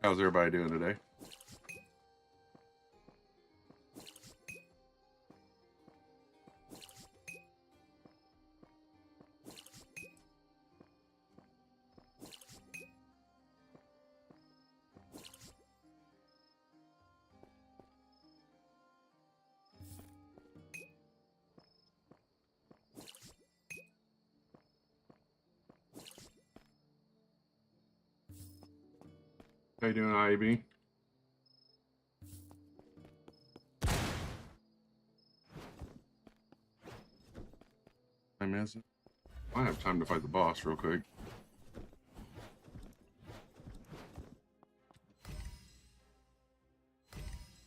How's everybody doing today? How you doing, IB? Time is it? I have time to fight the boss real quick.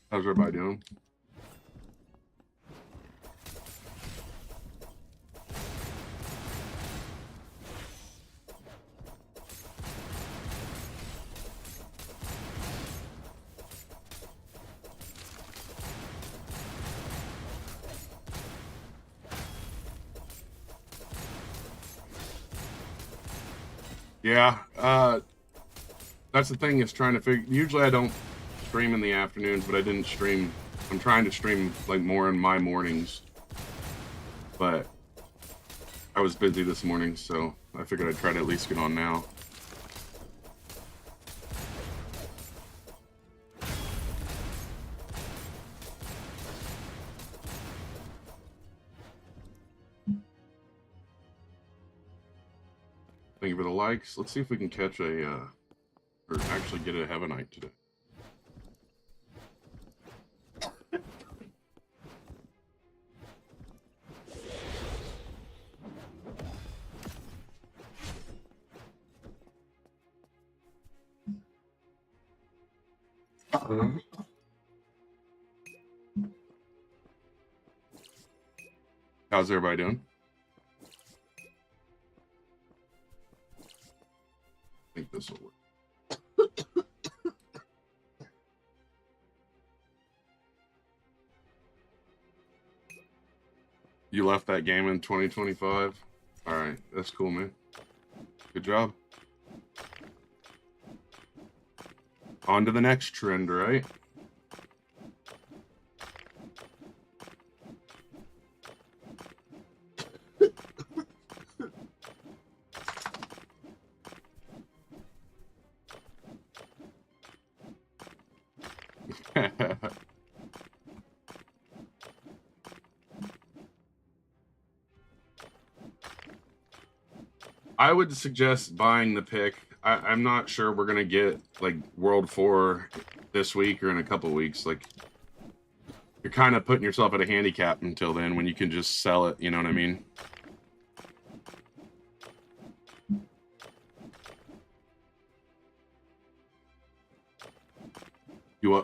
How's everybody doing? Yeah, that's the thing is trying to figure. Usually I don't stream in the afternoons, but I didn't stream. I'm trying to stream like more in my mornings, but I was busy this morning, so I figured I'd try to at least get on now. Thank you for the likes. Let's see if we can catch a, or actually get a Heavenite today. How's everybody doing? I think this will work. You left that game in 2025? All right, that's cool, man. Good job. On to the next trend, right? I would suggest buying the pick. I'm not sure we're gonna get like World 4 this week or in a couple weeks. Like, you're kind of putting yourself at a handicap until then when you can just sell it. You know what I mean?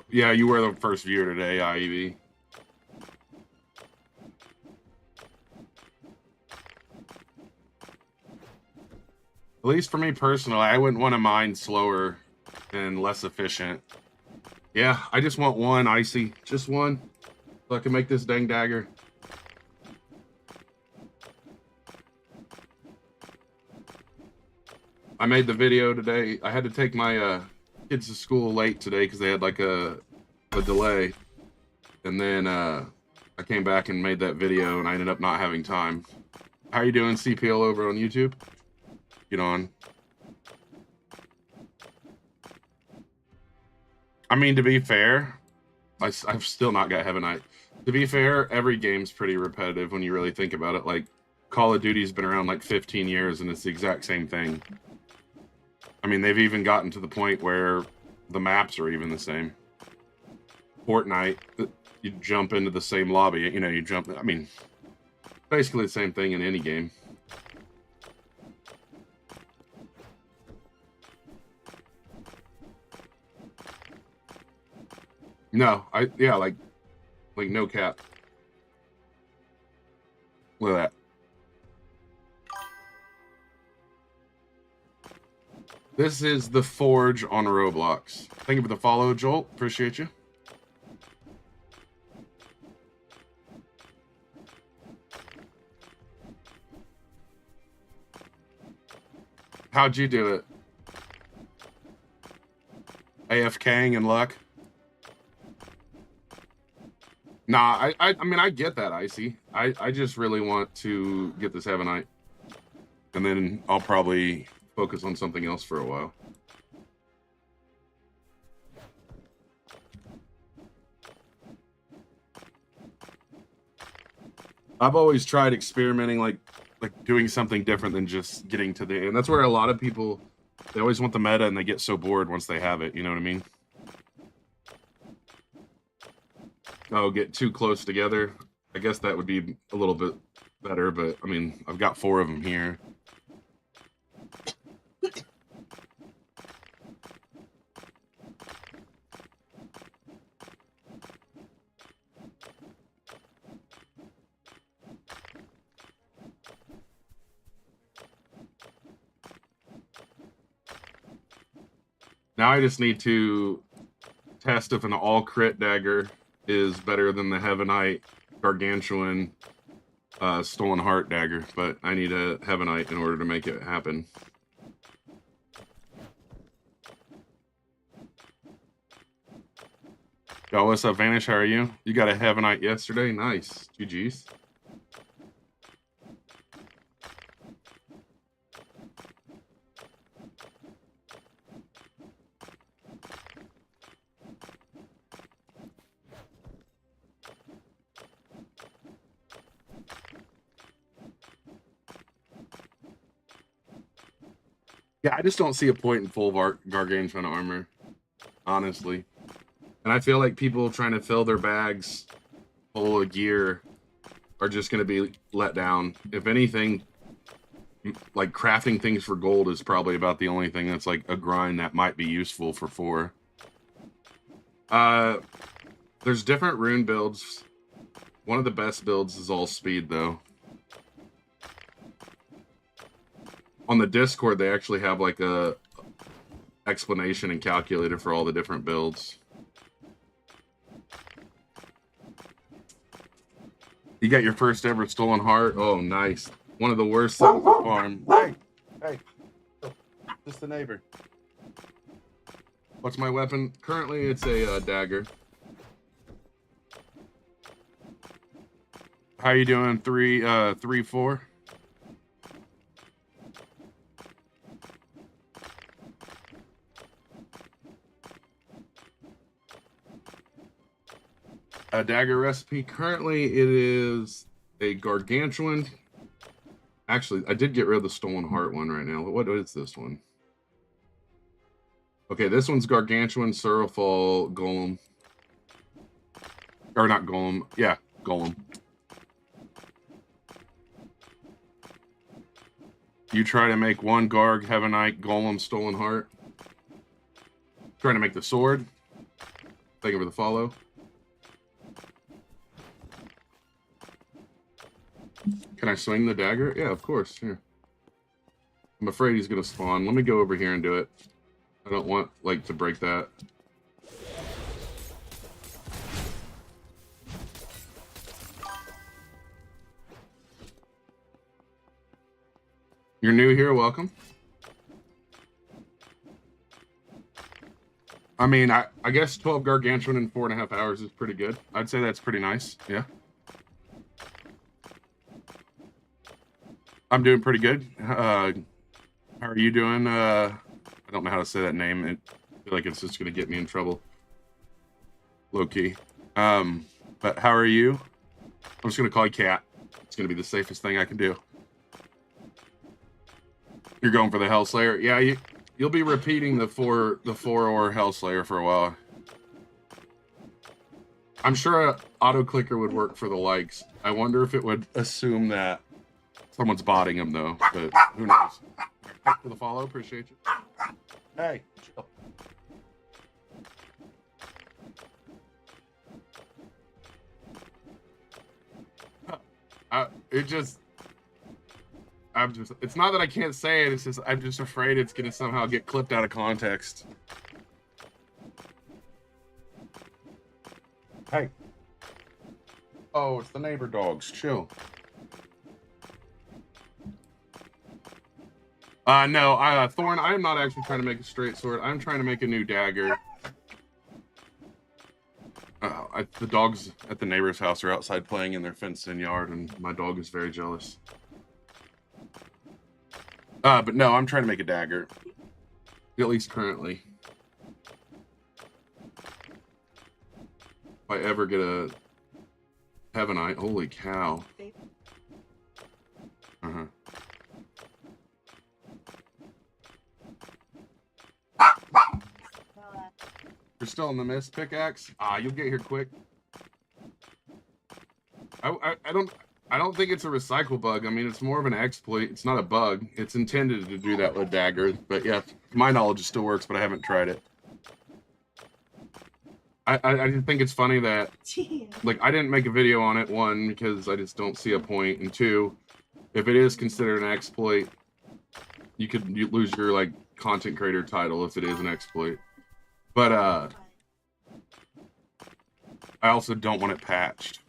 Yeah, you were the first viewer today, IEV. At least for me personally, I wouldn't want to mine slower and less efficient. Yeah, I just want one icy, just one, so I can make this dang dagger. I made the video today. I had to take my kids to school late today because they had like a delay, and then I came back and made that video, and I ended up not having time. How you doing, CPL over on YouTube? Get on. I mean, to be fair, I've still not got Heavenite. To be fair, every game's pretty repetitive when you really think about it. Like, Call of Duty's been around like 15 years, and it's the exact same thing. I mean, they've even gotten to the point where the maps are even the same. Fortnite, you jump into the same lobby. You know, you jump... I mean, basically the same thing in any game. No, yeah, like no cap. Look at that. This is the Forge on Roblox. Thank you for the follow, Jolt. Appreciate you. How'd you do it? AFKing and luck. Nah, I mean, I get that, Icy. I just really want to get this Heavenite. And then I'll probably focus on something else for a while. I've always tried experimenting, like doing something different than just getting to the end. That's where a lot of people, they always want the meta and they get so bored once they have it. You know what I mean? Oh, get too close together. I guess that would be a little bit better, but I mean, I've got 4 of them here. Now I just need to test if an all crit dagger is better than the Heavenite Gargantuan Stolen Heart dagger, but I need a Heavenite in order to make it happen. Yo, what's up, Vanish? How are you? You got a Heavenite yesterday? Nice. GG's. Yeah, I just don't see a point in full Gargantuan armor, honestly. And I feel like people trying to fill their bags full of gear are just going to be let down. If anything, like crafting things for gold is probably about the only thing that's like a grind that might be useful for 4. There's different rune builds. One of the best builds is all speed, though. On the Discord, they actually have like a explanation and calculator for all the different builds. You got your first ever Stolen Heart? Oh, nice. One of the worst things to farm. Hey, just the neighbor. What's my weapon? Currently, it's a dagger. How you doing? 3-4. A dagger recipe. Currently, it is a Gargantuan. Actually, I did get rid of the Stolen Heart one right now. What is this one? Okay, this one's Gargantuan, Surafall, Golem. Or not Golem. Yeah, Golem. You try to make one Garg, Heavenite, Golem, Stolen Heart. Trying to make the sword. Thank you for the follow. Can I swing the dagger? Yeah, of course. Here. I'm afraid he's going to spawn. Let me go over here and do it. I don't want, like, to break that. You're new here, welcome. I mean, I guess 12 Gargantuan in 4.5 hours is pretty good. I'd say that's pretty nice, yeah. I'm doing pretty good. How are you doing? I don't know how to say that name. I feel like it's just going to get me in trouble. Low-key. But how are you? I'm just going to call you Cat. It's going to be the safest thing I can do. You're going for the Hellslayer? Yeah, you'll be repeating the 4-ore Hellslayer for a while. I'm sure an auto-clicker would work for the likes. I wonder if it would assume that someone's botting him, though, but who knows? Thanks for the follow. Appreciate you. Hey, chill. It's not that I can't say it, it's just, I'm just afraid it's going to somehow get clipped out of context. Hey. Oh, it's the neighbor dogs. Chill. No, Thorn, I'm not actually trying to make a straight sword. I'm trying to make a new dagger. The dogs at the neighbor's house are outside playing in their fenced-in yard, and my dog is very jealous. But no, I'm trying to make a dagger. At least currently. If I ever get a Heavenite, holy cow. Uh-huh. You're still in the mist, pickaxe? You'll get here quick. I don't think it's a recycle bug. I mean, it's more of an exploit. It's not a bug. It's intended to do that with daggers. But yeah, to my knowledge, it still works, but I haven't tried it. I just think it's funny that, like, I didn't make a video on it, one, because I just don't see a point, and two, if it is considered an exploit, you lose your, like, content creator title if it is an exploit. But, I also don't want it patched.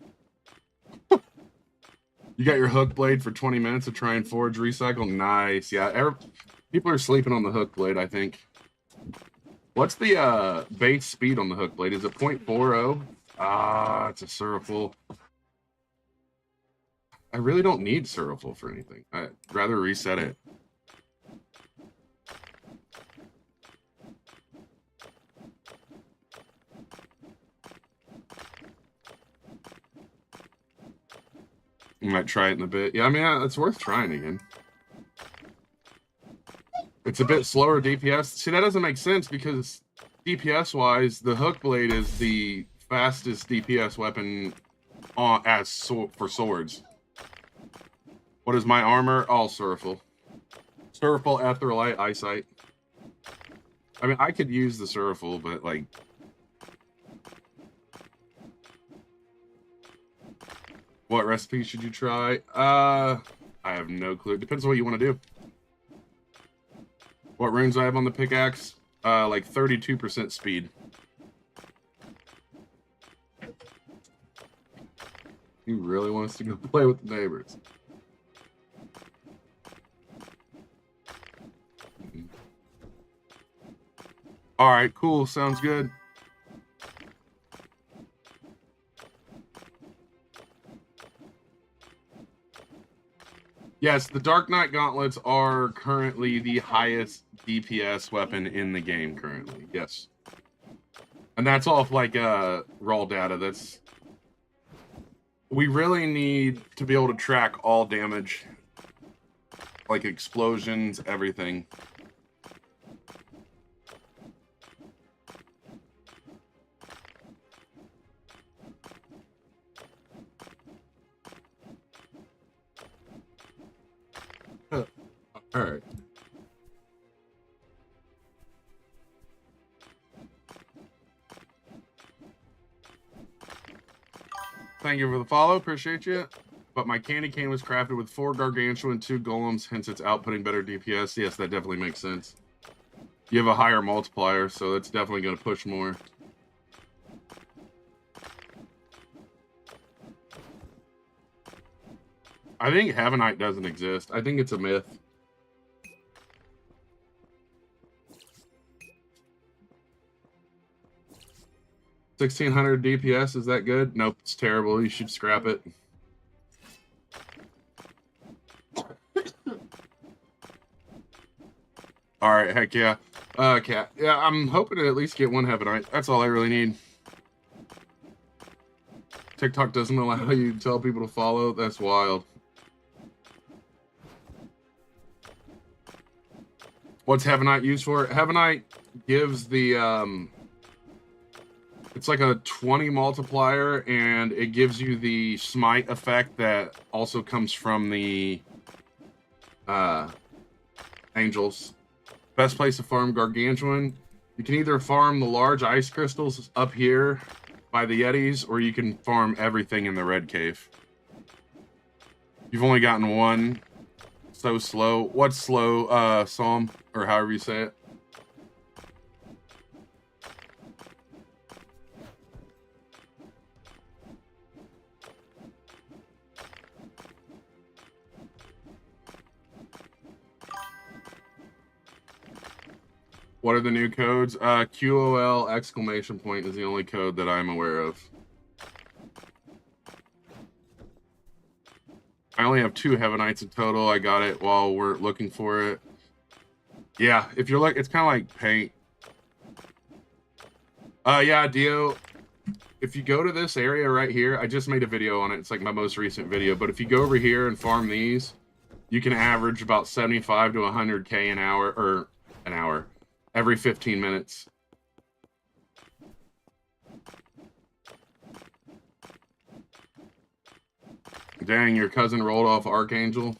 You got your hook blade for 20 minutes to try and forge recycle? Nice. Yeah, people are sleeping on the hook blade, I think. What's the base speed on the hook blade? Is it 0.40? It's a Suriful. I really don't need Suriful for anything. I'd rather reset it. You might try it in a bit. Yeah, I mean, it's worth trying again. It's a bit slower DPS. See, that doesn't make sense because DPS-wise, the hook blade is the fastest DPS weapon for swords. What is my armor? All Suriful. Suriful, Etherealite, Eyesight. I mean, I could use the Suriful, but, like... What recipe should you try? I have no clue. Depends on what you want to do. What runes I have on the pickaxe? Like 32% speed. He really wants to go play with the neighbors. All right, cool. Sounds good. Yes, the Dark Knight Gauntlets are currently the highest DPS weapon in the game currently. Yes. And that's off like raw data. We really need to be able to track all damage, like explosions, everything. All right. Thank you for the follow. Appreciate you. But my candy cane was crafted with 4 gargantuan, 2 golems, hence it's outputting better DPS. Yes, that definitely makes sense. You have a higher multiplier, so that's definitely going to push more. I think Heavenite doesn't exist. I think it's a myth. $1,600 DPS, is that good? Nope, it's terrible. You should scrap it. All right, heck yeah. Cat. Yeah, I'm hoping to at least get one Heavenite. That's all I really need. TikTok doesn't allow you to tell people to follow. That's wild. What's Heavenite used for? Heavenite gives the it's like a 20 multiplier, and it gives you the smite effect that also comes from the angels. Best place to farm gargantuan. You can either farm the large ice crystals up here by the Yetis, or you can farm everything in the red cave. You've only gotten one. So slow. What's slow, Psalm? Or however you say it. What are the new codes? QOL exclamation point is the only code that I'm aware of. I only have 2 Heavenites in total. I got it while we're looking for it. Yeah, if you're like, it's kind of like paint. Yeah, Dio, if you go to this area right here, I just made a video on it. It's like my most recent video. But if you go over here and farm these, you can average about 75 to 100K an hour, every 15 minutes. Dang, your cousin rolled off Archangel.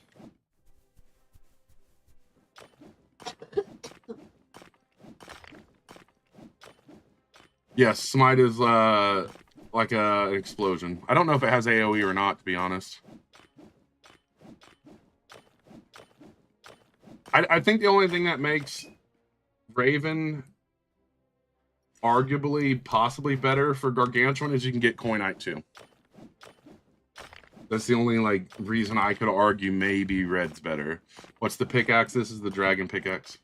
Yes, Smite is like an explosion. I don't know if it has AoE or not, to be honest. I think the only thing that makes Raven arguably possibly better for Gargantuan is you can get Coinite too. That's the only like reason I could argue maybe Red's better. What's the pickaxe? This is the dragon pickaxe.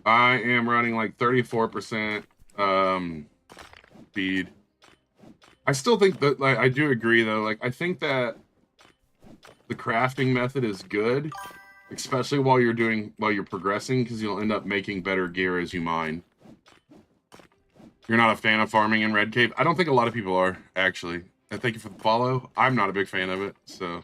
I am running like 34% speed. I still think that, like, I do agree though. Like, I think that the crafting method is good, especially while you're progressing, because you'll end up making better gear as you mine. You're not a fan of farming in Red Cave? I don't think a lot of people are, actually. And thank you for the follow. I'm not a big fan of it, so.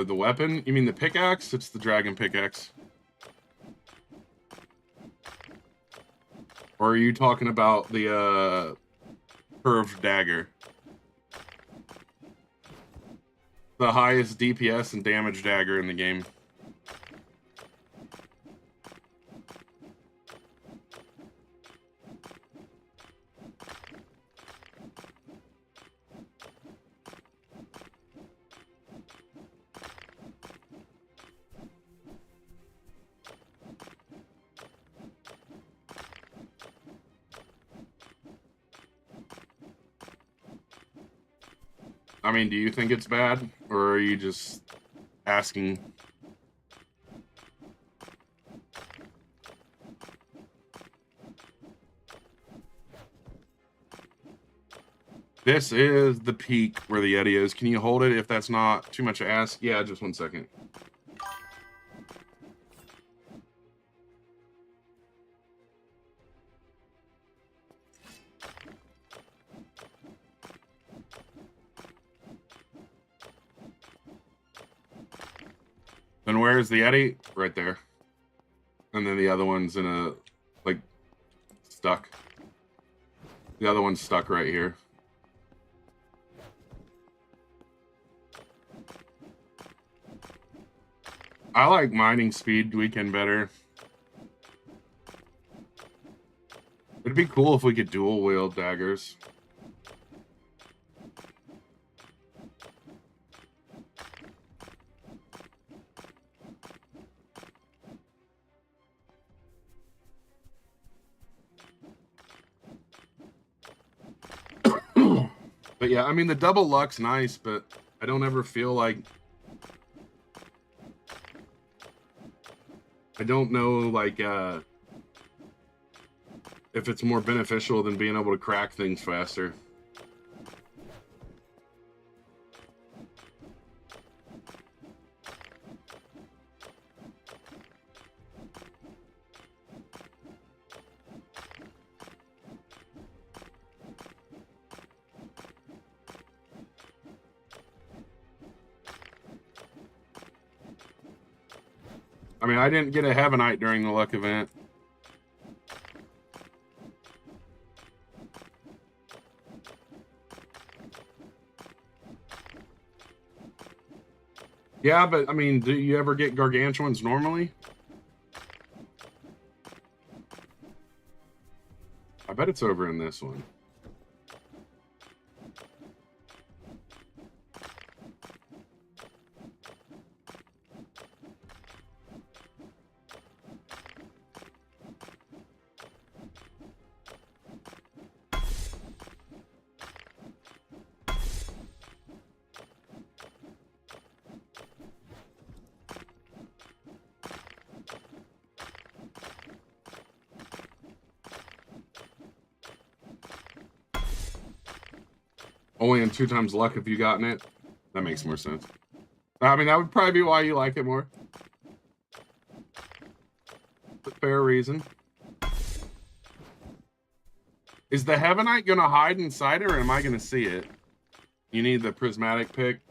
The weapon? You mean the pickaxe? It's the dragon pickaxe. Or are you talking about the curved dagger? The highest DPS and damage dagger in the game. I mean, do you think it's bad, or are you just asking? This is the peak where the Yeti is. Can you hold it if that's not too much to ask? Yeah, just 1 second. Then where's the Yeti? Right there. And then the other one's in a, like, stuck. The other one's stuck right here. I like mining speed weekend better. It'd be cool if we could dual wield daggers. But yeah, I mean, the double luck's nice, but I don't ever feel like... I don't know, like, if it's more beneficial than being able to crack things faster. I mean, I didn't get a Heavenite during the luck event. Yeah, but I mean, do you ever get Gargantuans normally? bet it's over in this one. Only in 2 times luck if you gotten it. That makes more sense. I mean, that would probably be why you like it more. A fair reason. Is the Heavenite gonna hide inside it, or am I gonna see it? You need the prismatic pick.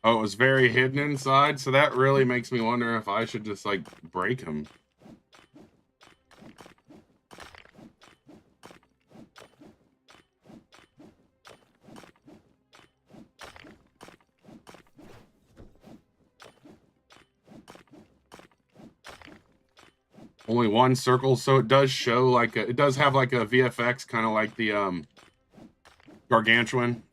Oh, it was very hidden inside, so that really makes me wonder if I should just, like, break him. Only one circle, so it does show, like, it does have, like, a VFX, kind of like the, Gargantuan.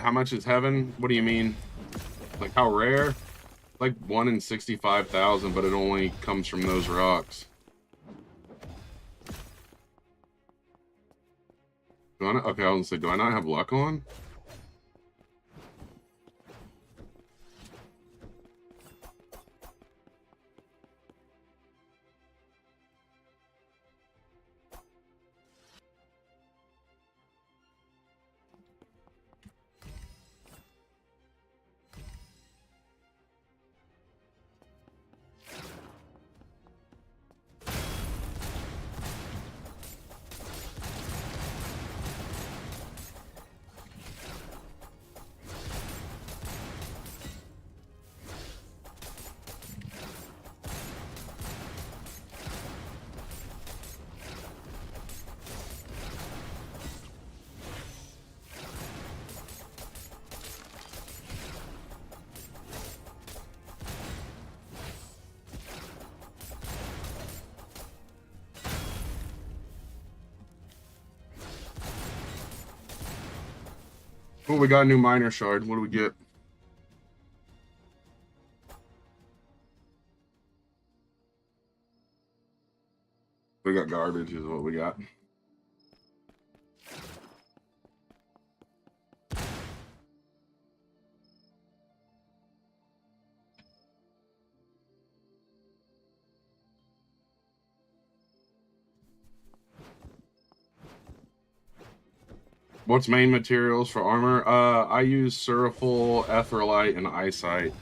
How much is heaven? What do you mean? Like, how rare? Like 1 in 65,000, but it only comes from those rocks. Do I not? Okay, I was gonna say, do I not have luck on? Oh, we got a new miner shard. What do we get? We got garbage is what we got. What's main materials for armor? I use Suraful, Etherlite, and Eyesight.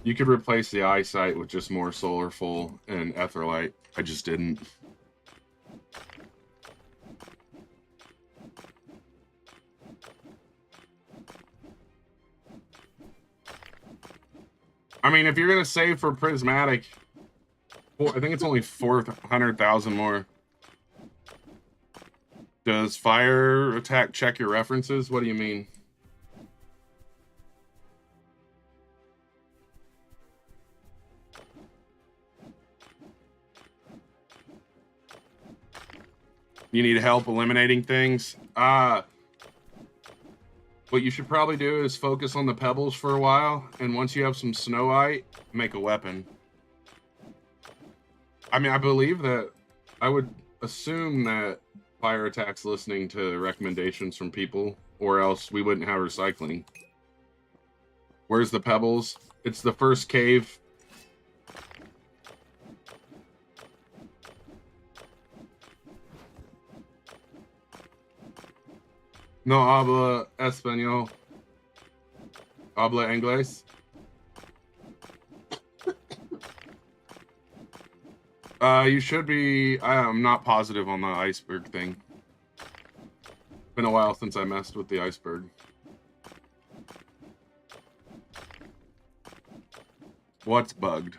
You could replace the Eyesight with just more Solarful and Etherlite. I just didn't. I mean, if you're gonna save for Prismatic, well, I think it's only 400,000 more. Does fire attack check your references? What do you mean? You need help eliminating things? What you should probably do is focus on the pebbles for a while, and once you have some snowite, make a weapon. I mean, I believe that, I would assume that fire attack's listening to recommendations from people, or else we wouldn't have recycling. Where's the pebbles? It's the first cave. No habla español. Habla inglés. You should be. I'm not positive on the iceberg thing. Been a while since I messed with the iceberg. What's bugged?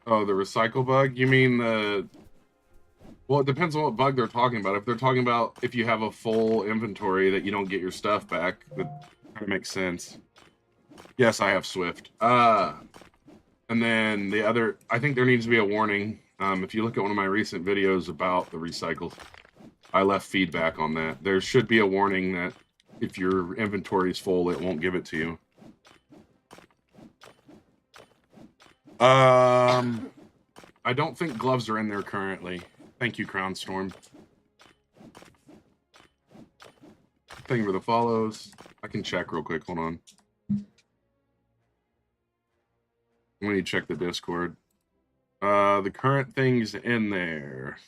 Oh, the recycle bug? You mean the... Well, it depends on what bug they're talking about. If they're talking about if you have a full inventory that you don't get your stuff back, that kind of makes sense. Yes, I have Swift. And then the other... I think there needs to be a warning. If you look at one of my recent videos about the recycles, I left feedback on that. There should be a warning that if your inventory is full, it won't give it to you. I don't think gloves are in there currently. Thank you, Crown Storm. Thank you for the follows. I can check real quick. Hold on. Let me check the Discord. The current thing's in there. As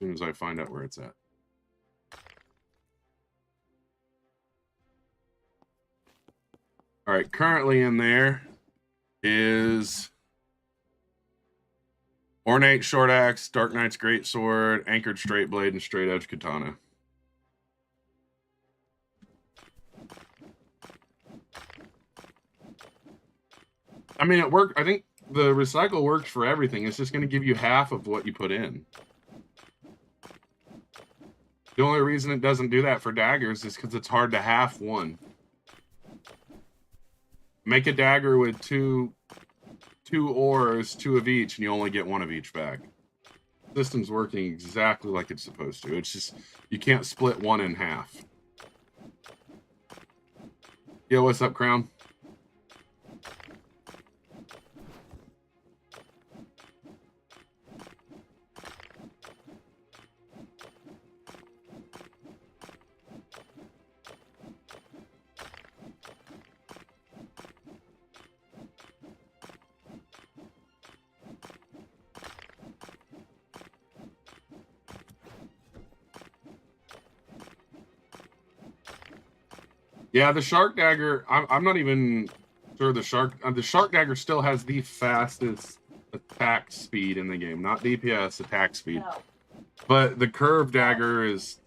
soon as I find out where it's at. All right, currently in there is Ornate Short Axe, Dark Knight's Great Sword, Anchored Straight Blade, and Straight Edge Katana. I mean, it worked. I think the recycle works for everything. It's just going to give you half of what you put in. The only reason it doesn't do that for daggers is because it's hard to half one. Make a dagger with two ores, 2 of each, and you only get 1 of each back. The system's working exactly like it's supposed to. It's just, you can't split 1 in half. Yo, what's up, Crown? Yeah, the Shark Dagger, I'm not even sure the Shark Dagger still has the fastest attack speed in the game. Not DPS, attack speed. No. But the Curve Dagger is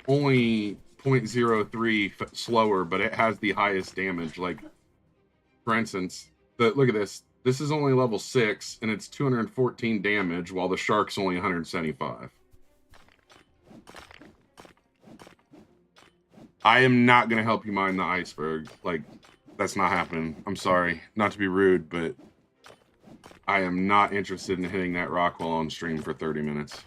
only 0.03 slower, but it has the highest damage. Like, for instance, look at this. This is only level 6, and it's 214 damage, while the Shark's only 175. I am not going to help you mine the iceberg. Like, that's not happening. I'm sorry. Not to be rude, but I am not interested in hitting that rock while on stream for 30 minutes.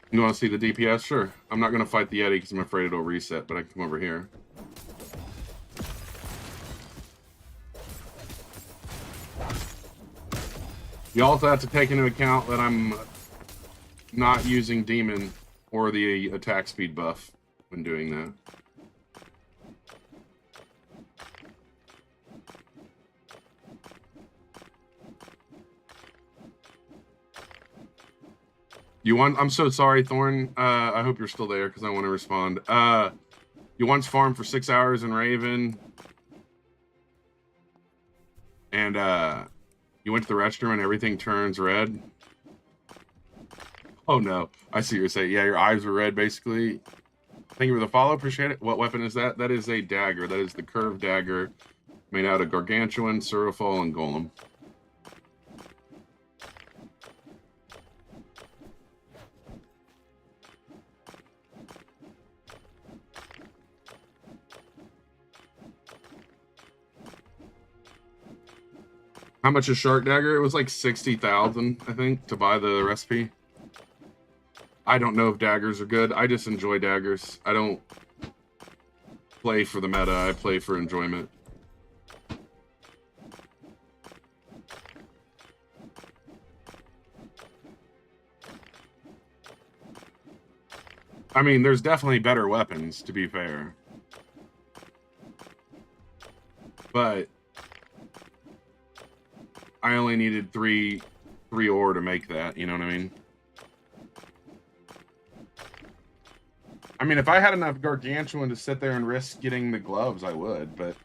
You want to see the DPS? Sure. I'm not going to fight the Yeti because I'm afraid it'll reset, but I can come over here. You also have to take into account that I'm not using Demon or the attack speed buff when doing that. I'm so sorry, Thorn. I hope you're still there because I want to respond. You once farmed for 6 hours in Raven. And you went to the restroom and everything turns red. Oh no, I see what you're saying. Yeah, your eyes were red, basically. Thank you for the follow, appreciate it. What weapon is that? That is a dagger. That is the curved dagger made out of Gargantuan, Surafol, and Golem. How much is Shark Dagger? It was like 60,000, I think, to buy the recipe. I don't know if daggers are good. I just enjoy daggers. I don't play for the meta. I play for enjoyment. I mean, there's definitely better weapons, to be fair. But I only needed three ore to make that, you know what I mean? I mean, if I had enough gargantuan to sit there and risk getting the gloves, I would. But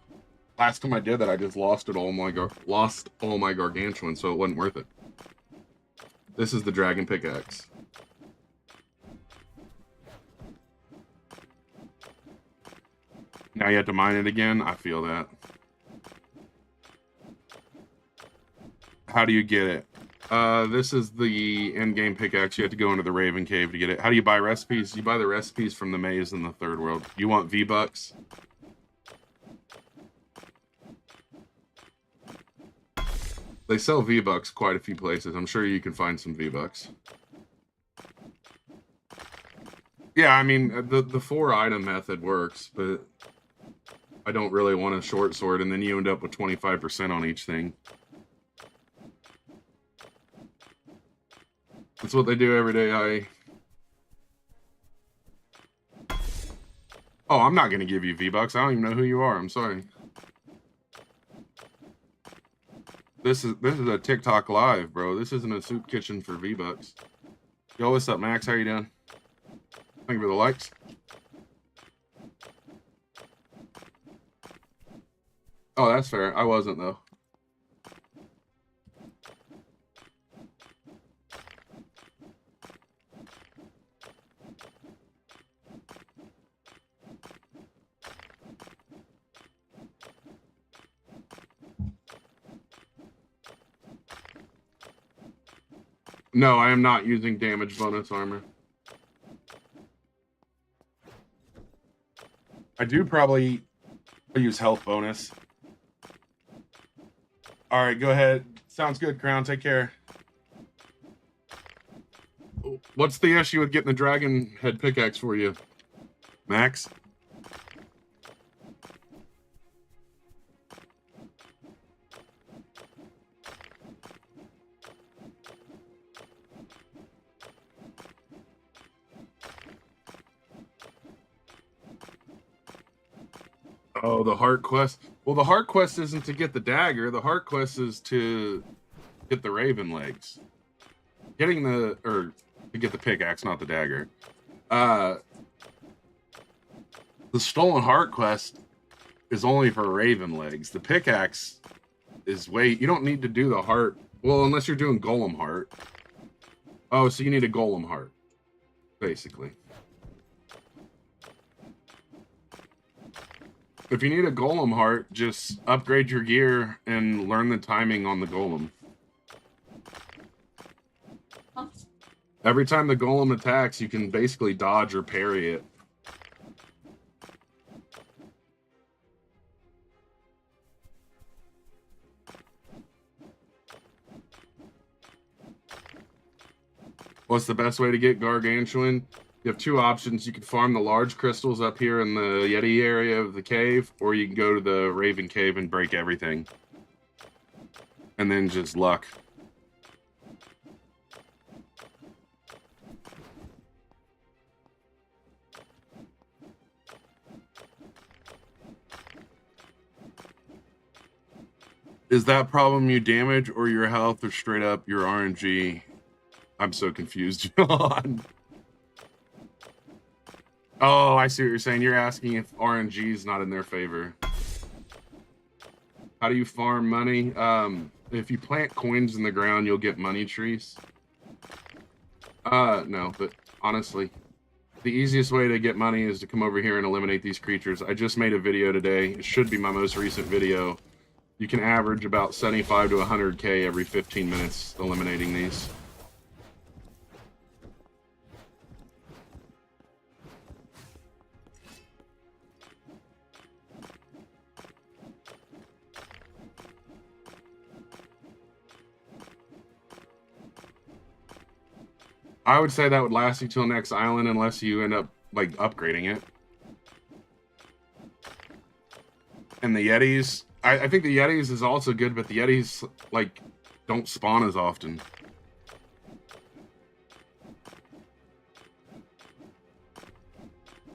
last time I did that, I just lost all my gargantuan, so it wasn't worth it. This is the dragon pickaxe. Now you have to mine it again. I feel that. How do you get it? This is the in-game pickaxe. You have to go into the Raven Cave to get it. How do you buy recipes? You buy the recipes from the maze in the third world. You want V-Bucks? They sell V-Bucks quite a few places. I'm sure you can find some V-Bucks. Yeah, I mean, the 4-item method works, but I don't really want a short sword, and then you end up with 25% on each thing. That's what they do every day. Oh, I'm not going to give you V-Bucks. I don't even know who you are. I'm sorry. This is a TikTok live, bro. This isn't a soup kitchen for V-Bucks. Yo, what's up, Max? How you doing? Thank you for the likes. Oh, that's fair. I wasn't, though. No, I am not using damage bonus armor. I do probably use health bonus. All right, go ahead. Sounds good, Crown. Take care. What's the issue with getting the dragon head pickaxe for you, Max? Oh, the heart quest. Well, the heart quest isn't to get the dagger. The heart quest is to get the raven legs. Getting to get the pickaxe, not the dagger. The stolen heart quest is only for raven legs. The pickaxe is you don't need to do the heart. Well, unless you're doing golem heart. Oh, so you need a golem heart, basically. If you need a golem heart, just upgrade your gear and learn the timing on the golem. Every time the golem attacks, you can basically dodge or parry it. What's the best way to get gargantuan? You have two options. You can farm the large crystals up here in the Yeti area of the cave, or you can go to the Raven Cave and break everything. And then just luck. Is that problem you damage or your health or straight up your RNG? I'm so confused, John. Oh, I see what you're saying. You're asking if RNG is not in their favor. How do you farm money? If you plant coins in the ground, you'll get money trees. No, but honestly, the easiest way to get money is to come over here and eliminate these creatures. I just made a video today. It should be my most recent video. You can average about 75 to 100K every 15 minutes eliminating these. I would say that would last you till next island unless you end up like upgrading it. And the Yetis, I think the Yetis is also good, but the Yetis like don't spawn as often.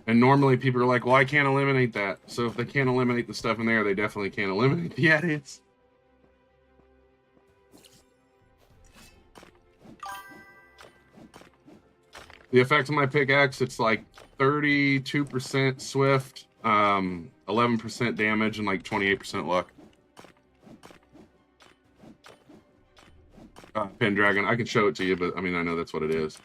And normally people are like, well, I can't eliminate that. So if they can't eliminate the stuff in there, they definitely can't eliminate the Yetis. The effect of my pickaxe, it's like 32% swift, 11% damage, and like 28% luck. Pendragon, I can show it to you, but I mean, I know that's what it is.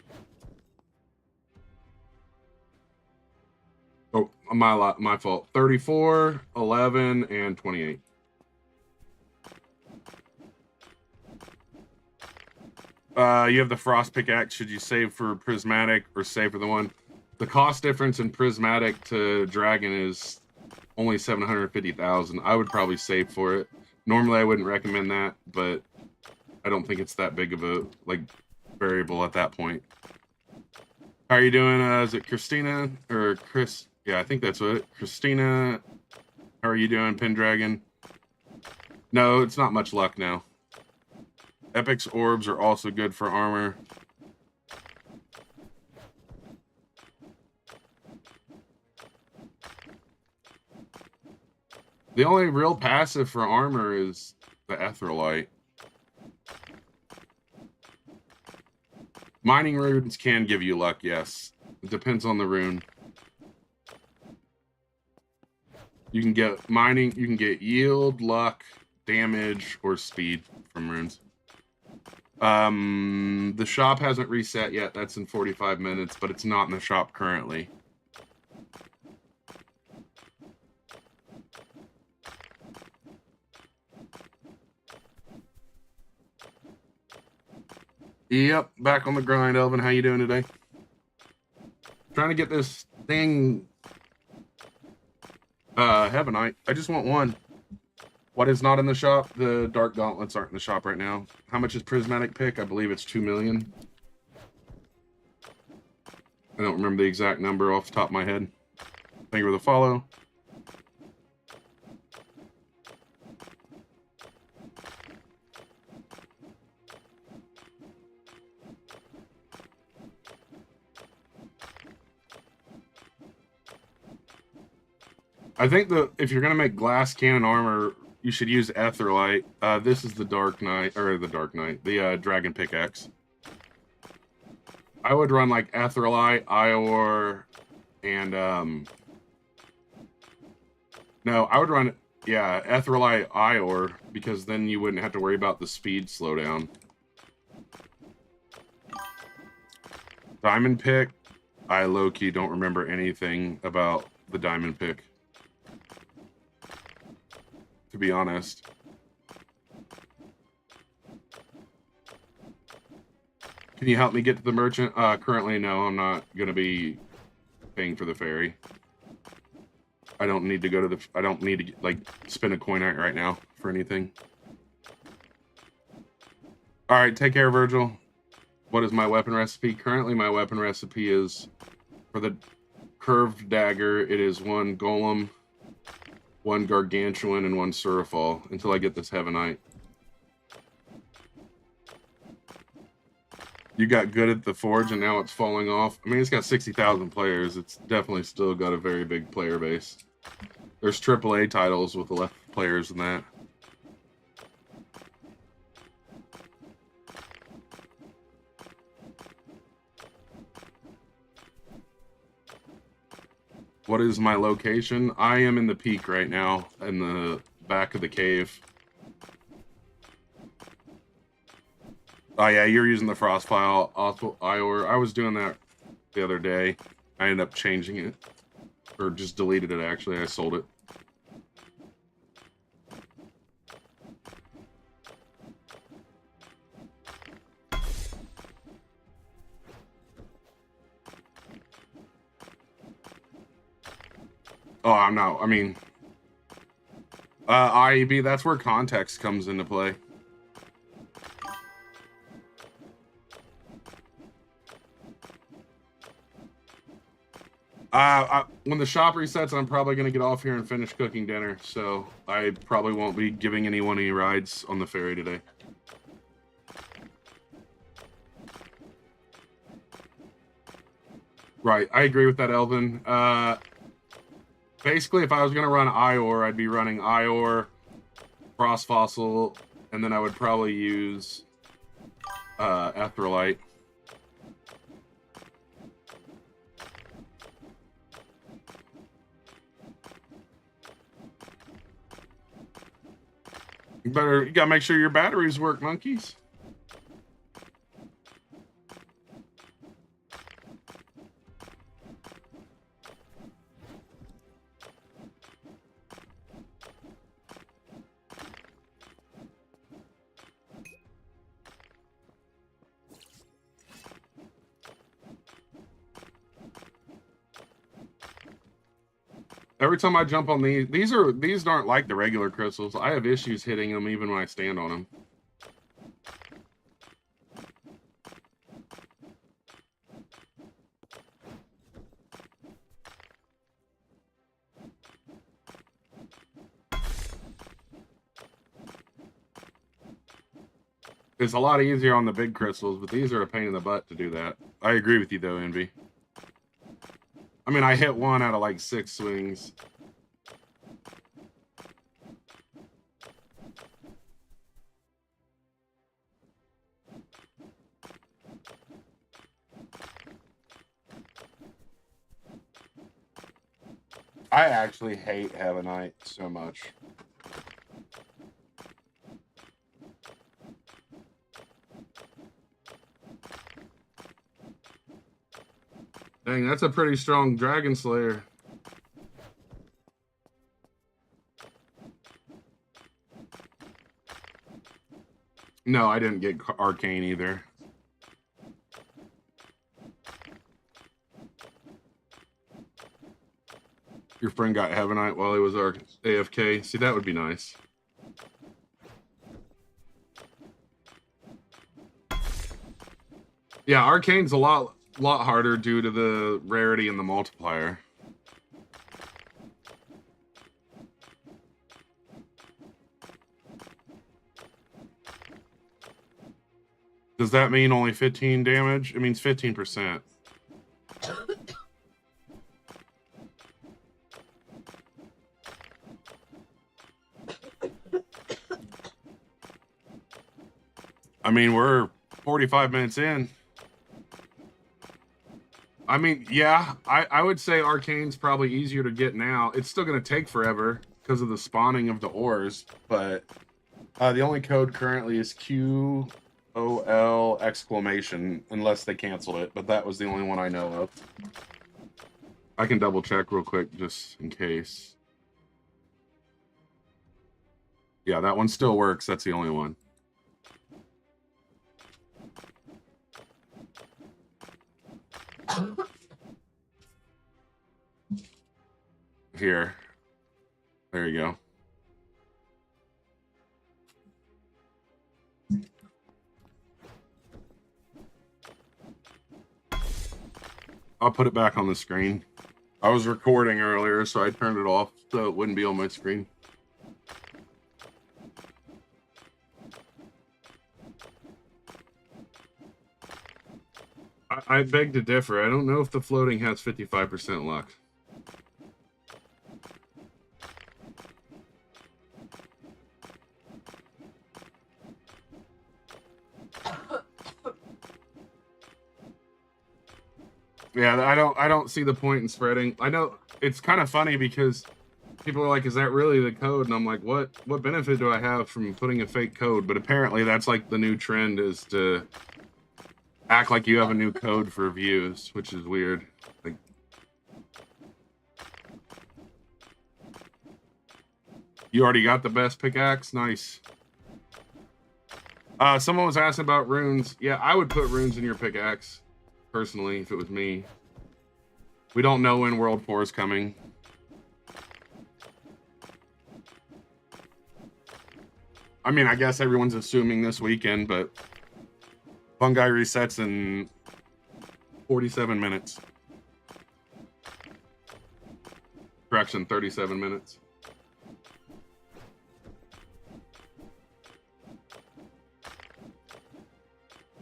Oh, my fault. 34, 11, and 28. You have the Frost Pickaxe. Should you save for Prismatic or save for the one? The cost difference in Prismatic to Dragon is only 750,000. I would probably save for it. Normally, I wouldn't recommend that, but I don't think it's that big of a variable at that point. How are you doing? Is it Christina or Chris? Yeah, I think that's it. Christina, how are you doing, Pendragon? No, it's not much luck now. Epic's orbs are also good for armor. The only real passive for armor is the Etherealite. Mining runes can give you luck, yes. It depends on the rune. You can get mining, you can get yield, luck, damage, or speed from runes. The shop hasn't reset yet. That's in 45 minutes, but it's not in the shop currently. Yep, back on the grind, Elvin. How you doing today? Trying to get this thing Heavenite. I just want one. What is not in the shop? The Dark Gauntlets aren't in the shop right now. How much is Prismatic Pick? I believe it's 2 million. I don't remember the exact number off the top of my head. Thank you for the follow. I think if you're gonna make glass cannon armor, you should use Aetherlight. This is the Dark Knight, the Dragon Pickaxe. I would run like Aetherlight, Ior, and no, I would run Aetherlight, Ior, because then you wouldn't have to worry about the speed slowdown. Diamond Pick, I low-key don't remember anything about the Diamond Pick, to be honest. Can you help me get to the merchant? Currently, no, I'm not going to be paying for the ferry. I don't need to go to I don't need to, like, spend a coin right now for anything. All right, take care, Virgil. What is my weapon recipe? Currently, my weapon recipe is, for the curved dagger, it is 1 golem, 1 gargantuan, and 1 surifal, until I get this Heavenite. You got good at the forge, and now it's falling off. I mean, it's got 60,000 players. It's definitely still got a very big player base. There's AAA titles with less players than that. What is my location? I am in the peak right now, in the back of the cave. Oh yeah, you're using the frost file, Ior. I was doing that the other day. I ended up changing it, or just deleted it. Actually, I sold it. Oh, I'm not. I mean, IEB. That's where context comes into play. When the shop resets, I'm probably going to get off here and finish cooking dinner, so I probably won't be giving anyone any rides on the ferry today. Right, I agree with that, Elvin. Basically, if I was going to run Ior, I'd be running Ior, Frost Fossil, and then I would probably use Aetherlight. You gotta make sure your batteries work, monkeys. Every time I jump on these aren't like the regular crystals. I have issues hitting them even when I stand on them. It's a lot easier on the big crystals, but these are a pain in the butt to do that. I agree with you though, Envy. I mean, I hit one out of like 6 swings. I actually hate Heavenite so much. Dang, that's a pretty strong Dragon Slayer. No, I didn't get Arcane either. Your friend got Heavenite while he was AFK. See, that would be nice. Yeah, Arcane's a lot harder due to the rarity and the multiplier. Does that mean only 15 damage? It means 15%. I mean, we're 45 minutes in. I mean, yeah, I would say Arcane's probably easier to get now. It's still going to take forever because of the spawning of the ores, but the only code currently is QOL exclamation, unless they canceled it, but that was the only one I know of. I can double check real quick just in case. Yeah, that one still works. That's the only one. Here. There you go. I'll put it back on the screen. I was recording earlier, so I turned it off so it wouldn't be on my screen. I beg to differ. I don't know if the floating has 55% luck. Yeah, I don't see the point in spreading. I know it's kind of funny because people are like, "Is that really the code?" And I'm like, "What benefit do I have from putting a fake code?" But apparently, that's like the new trend is to act like you have a new code for views, which is weird. Like, you already got the best pickaxe? Nice. Someone was asking about runes. Yeah, I would put runes in your pickaxe, personally, if it was me. We don't know when World 4 is coming. I mean, I guess everyone's assuming this weekend, but Fungi resets in 47 minutes. Correction, 37 minutes.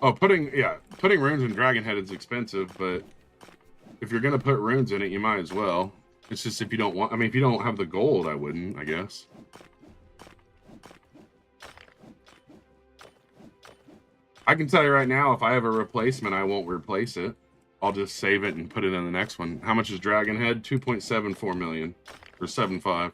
Oh, putting runes in Dragonhead is expensive, but if you're gonna put runes in it, you might as well. It's just if you don't want, I mean, if you don't have the gold, I wouldn't, I guess. I can tell you right now, if I have a replacement, I won't replace it. I'll just save it and put it in the next one. How much is Dragonhead? 2.74 million, or 7.5.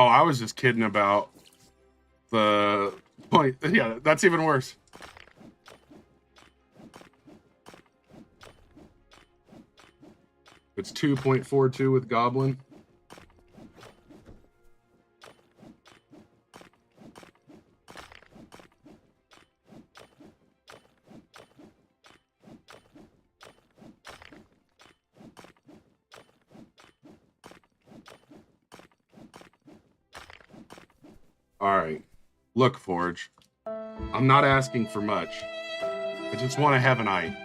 Oh, I was just kidding about the point. Yeah, that's even worse. It's 2.42 with Goblin. All right. Look, Forge. I'm not asking for much. I just want to have an eye.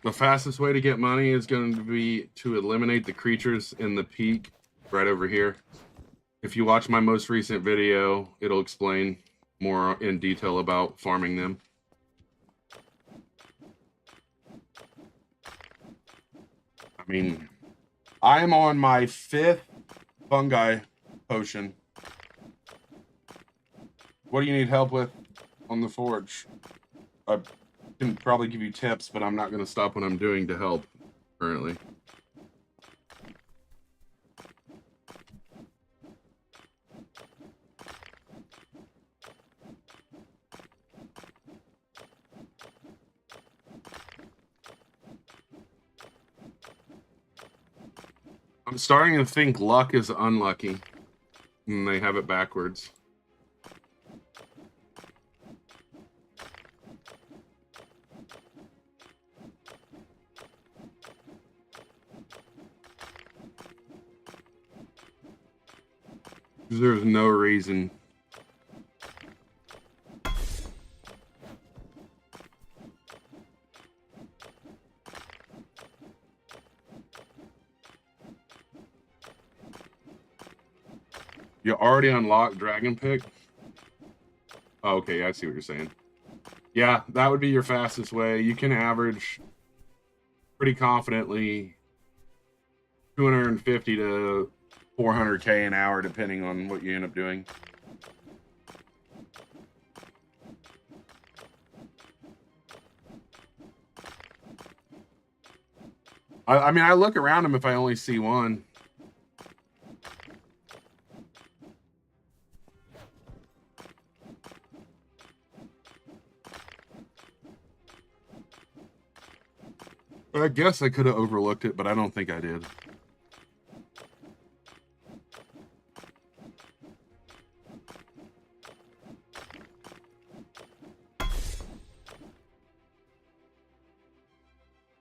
The fastest way to get money is going to be to eliminate the creatures in the peak right over here. If you watch my most recent video, it'll explain more in detail about farming them. I mean, I'm on my 5th fungi potion. What do you need help with on the forge? I can probably give you tips, but I'm not going to stop what I'm doing to help currently. I'm starting to think luck is unlucky, and they have it backwards. There's no reason. You already unlocked Dragon Pick? Oh, okay, I see what you're saying. Yeah, that would be your fastest way. You can average pretty confidently 250 to 400K an hour, depending on what you end up doing. I mean, I look around them if I only see one. I guess I could have overlooked it, but I don't think I did.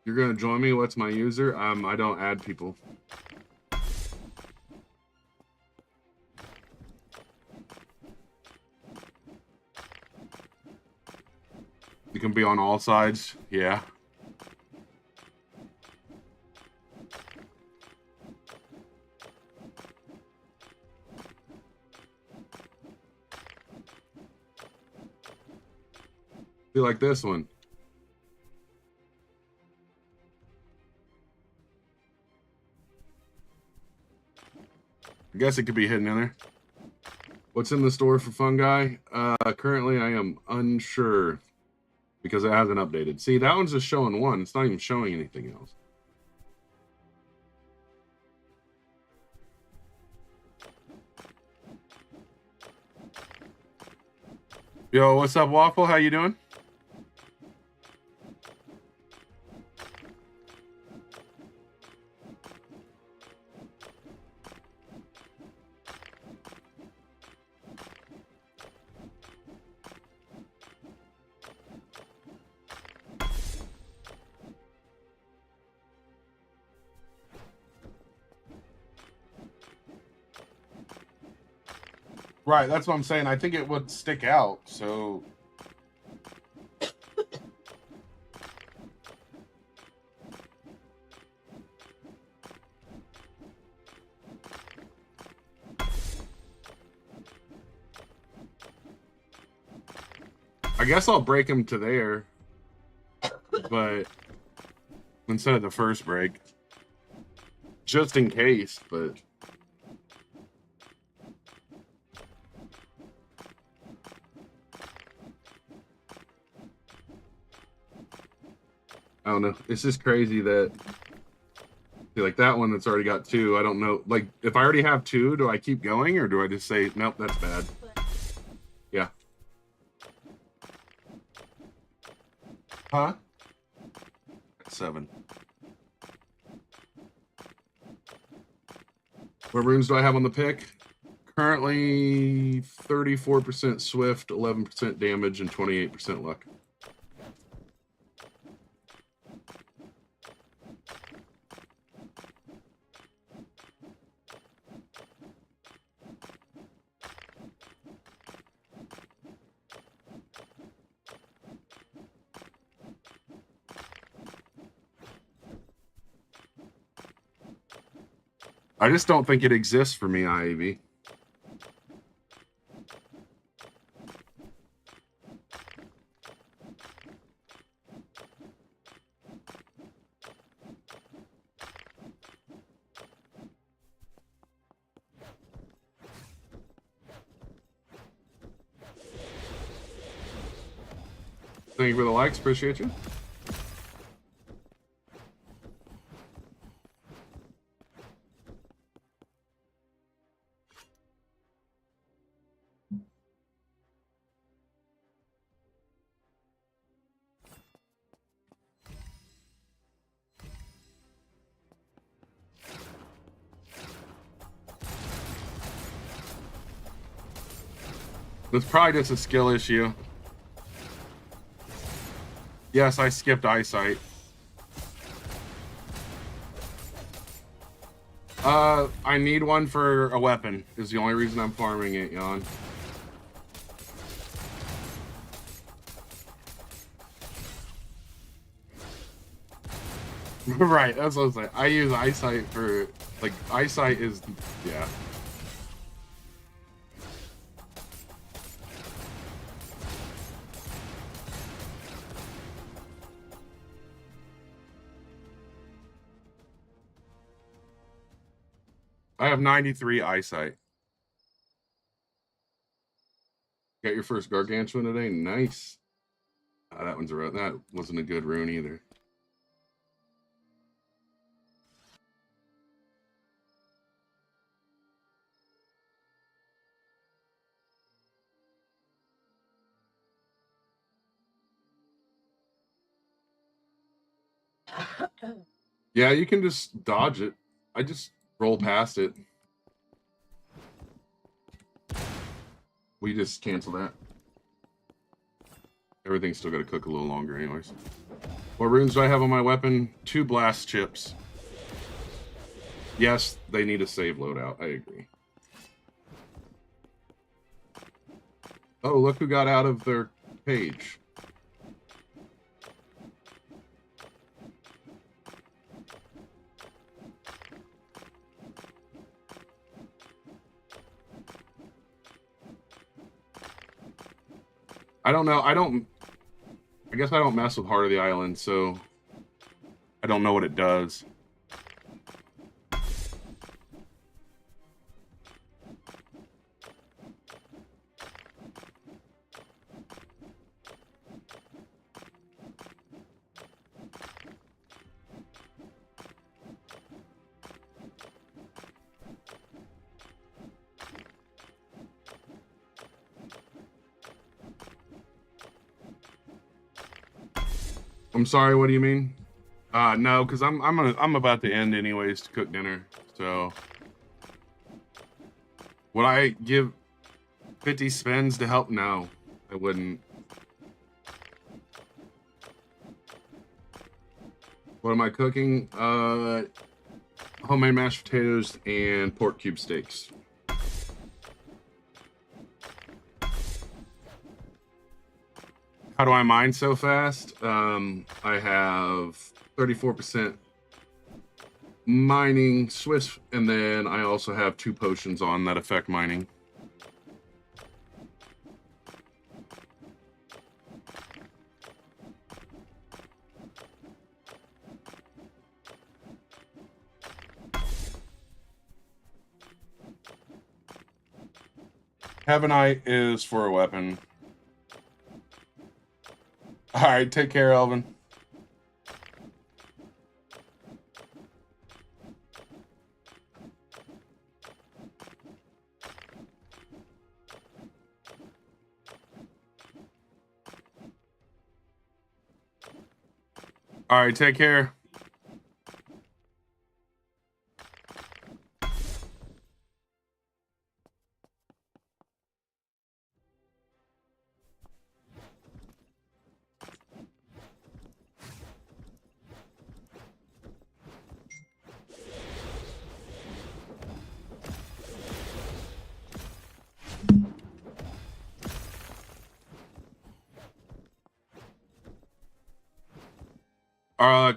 You're gonna join me? What's my user? I don't add people. You can be on all sides. Yeah. Be like this one. I guess it could be hidden in there. What's in the store for fungi? Currently, I am unsure because it hasn't updated. See, that one's just showing one. It's not even showing anything else. Yo, what's up, Waffle? How you doing? Right, that's what I'm saying. I think it would stick out, so... I guess I'll break them to there, but instead of the first break, just in case, but... I don't know. It's just crazy that like that one that's already got 2. I don't know. Like if I already have 2, do I keep going or do I just say nope, that's bad? Yeah. Huh? 7. What runes do I have on the pick? Currently 34% swift, 11% damage, and 28% luck. I just don't think it exists for me, IAV. Thank you for the likes. Appreciate you. It's probably just a skill issue. Yes, I skipped eyesight. I need one for a weapon. Is the only reason I'm farming it, Jan. Right, that's what I was like. I use eyesight for, like, eyesight is, yeah. I have 93 eyesight. Got your first gargantuan today? Nice. That one's that wasn't a good rune either. Yeah, you can just dodge it. I just roll past it. We just cancel that. Everything's still got to cook a little longer anyways. What runes do I have on my weapon? 2 blast chips. Yes, they need a save loadout. I agree. Oh, look who got out of their page. I don't know. I guess I don't mess with Heart of the Island, so I don't know what it does. I'm sorry, what do you mean? No, because I'm about to end anyways to cook dinner. So would I give 50 spins to help? No, I wouldn't. What am I cooking? Homemade mashed potatoes and pork cube steaks. How do I mine so fast? I have 34% mining Swiss, and then I also have 2 potions on that affect mining. Heavenite is for a weapon. All right, take care, Elvin. All right, take care.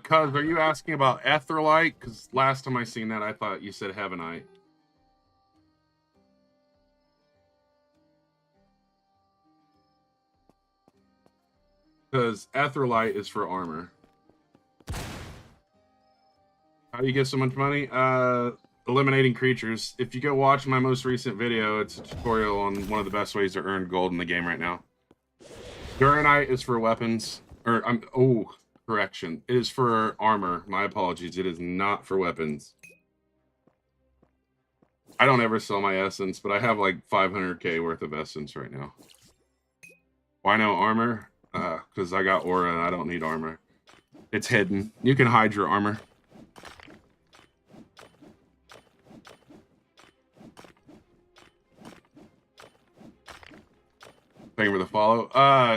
Cuz, are you asking about Etherlight? Because last time I seen that, I thought you said Heavenite. Because Etherlight is for armor. How do you get so much money? Eliminating creatures. If you go watch my most recent video, it's a tutorial on one of the best ways to earn gold in the game right now. Duranite is for weapons. Or, correction. It is for armor. My apologies. It is not for weapons. I don't ever sell my essence, but I have like 500k worth of essence right now. Why no armor? Because I got aura and I don't need armor. It's hidden. You can hide your armor. Thank you for the follow.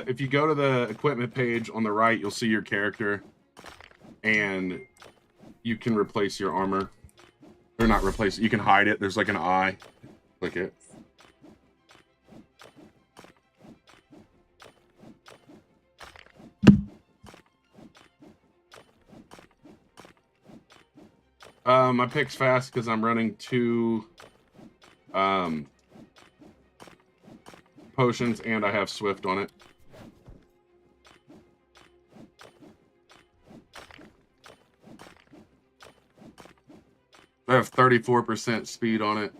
If you go to the equipment page on the right, you'll see your character. And you can replace your armor. Or not replace it. You can hide it. There's like an eye. Click it. My pick's fast because I'm running 2 potions and I have Swift on it. I have 34% speed on it.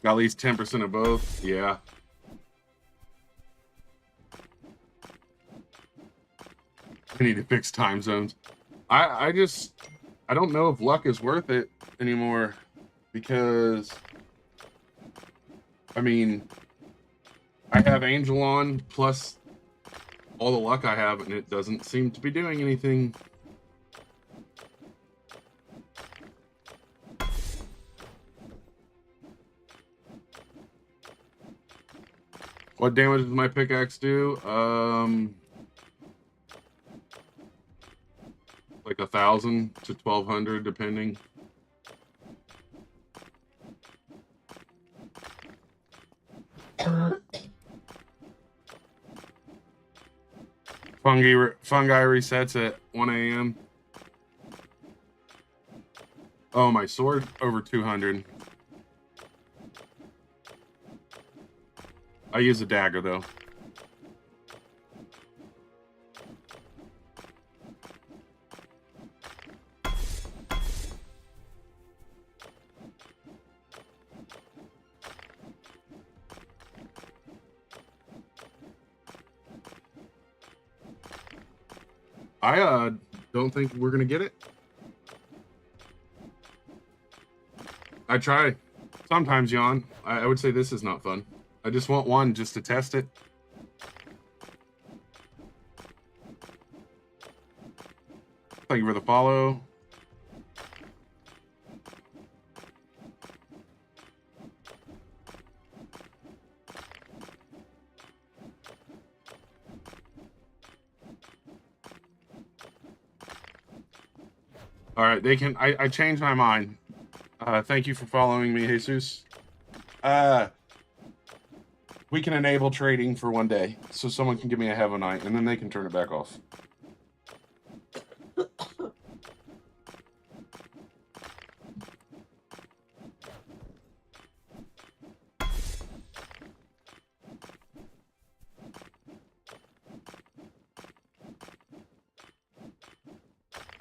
Got at least 10% of both. Yeah. I need to fix time zones. I don't know if luck is worth it anymore because I mean I have Angel on plus all the luck I have and it doesn't seem to be doing anything. What damage does my pickaxe do? Like 1,000 to 1,200 depending. Fungi resets at 1 a.m. Oh, my sword over 200. I use a dagger though. I don't think we're gonna get it. I try. Sometimes, Jan. I would say this is not fun. I just want one just to test it. Thank you for the follow. All right, they can. I changed my mind. Thank you for following me, Jesus. We can enable trading for 1 day, so someone can give me a Heavenite, and then they can turn it back off.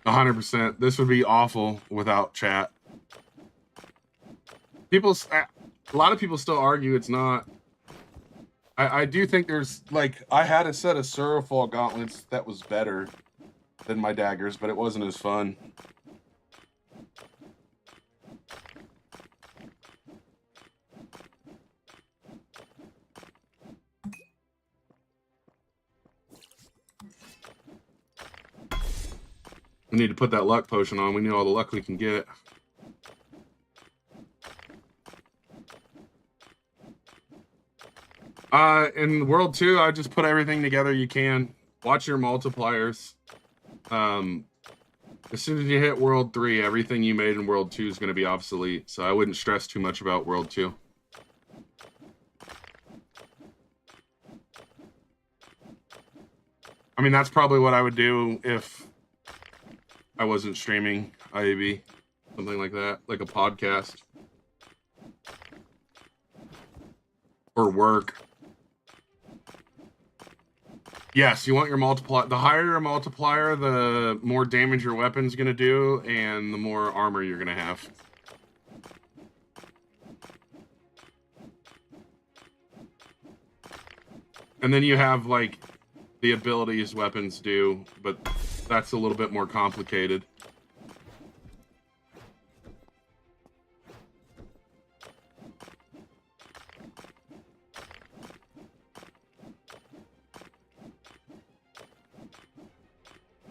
100%. This would be awful without chat. A lot of people still argue it's not. I do think there's, like, I had a set of Surafall gauntlets that was better than my daggers, but it wasn't as fun. We need to put that luck potion on. We need all the luck we can get. In World 2, I just put everything together you can. Watch your multipliers. As soon as you hit World 3, everything you made in World 2 is going to be obsolete, so I wouldn't stress too much about World 2. I mean, that's probably what I would do if I wasn't streaming IAB. Something like that, like a podcast. Or work. Yes, you want your multiplier. The higher your multiplier, the more damage your weapon's going to do, and the more armor you're going to have. And then you have, like, the abilities weapons do, but that's a little bit more complicated.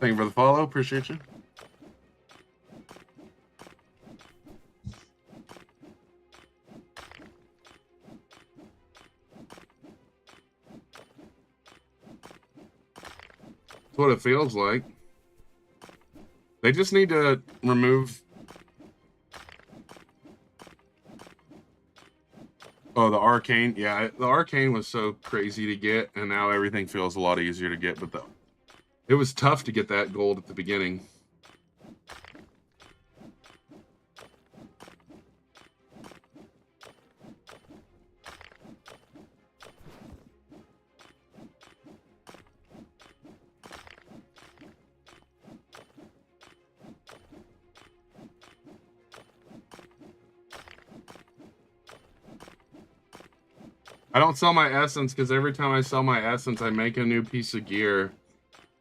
Thank you for the follow. Appreciate you. That's what it feels like. They just need to remove... Oh, the arcane. Yeah, the arcane was so crazy to get, and now everything feels a lot easier to get, but it was tough to get that gold at the beginning. I don't sell my essence because every time I sell my essence, I make a new piece of gear,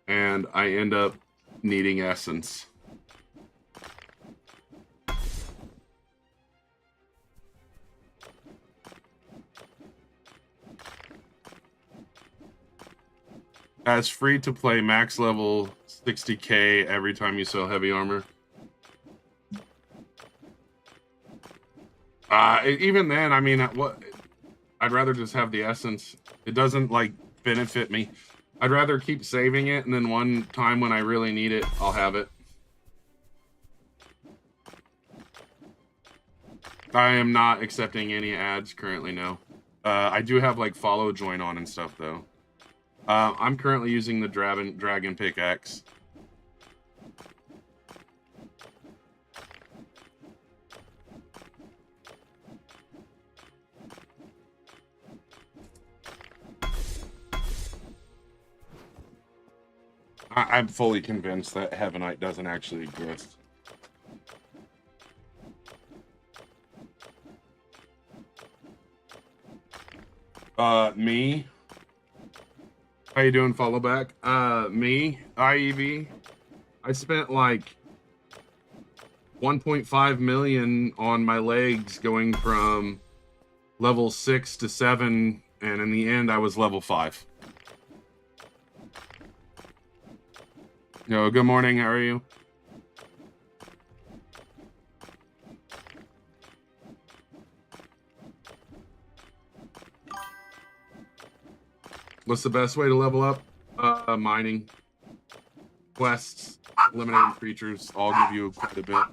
and I end up needing essence. As free to play max level 60k every time you sell heavy armor. Even then, I mean, what? I'd rather just have the essence. It doesn't, like, benefit me. I'd rather keep saving it, and then one time when I really need it, I'll have it. I am not accepting any ads currently, no. I do have, like, follow join on and stuff, though. I'm currently using the dragon pickaxe. I'm fully convinced that Heavenite doesn't actually exist. Me? How you doing, follow back? Me, IEV, I spent like 1.5 million on my legs going from level 6 to 7, and in the end I was level 5. Yo, good morning, how are you? What's the best way to level up? Mining. Quests, eliminating creatures, all give you quite a bit.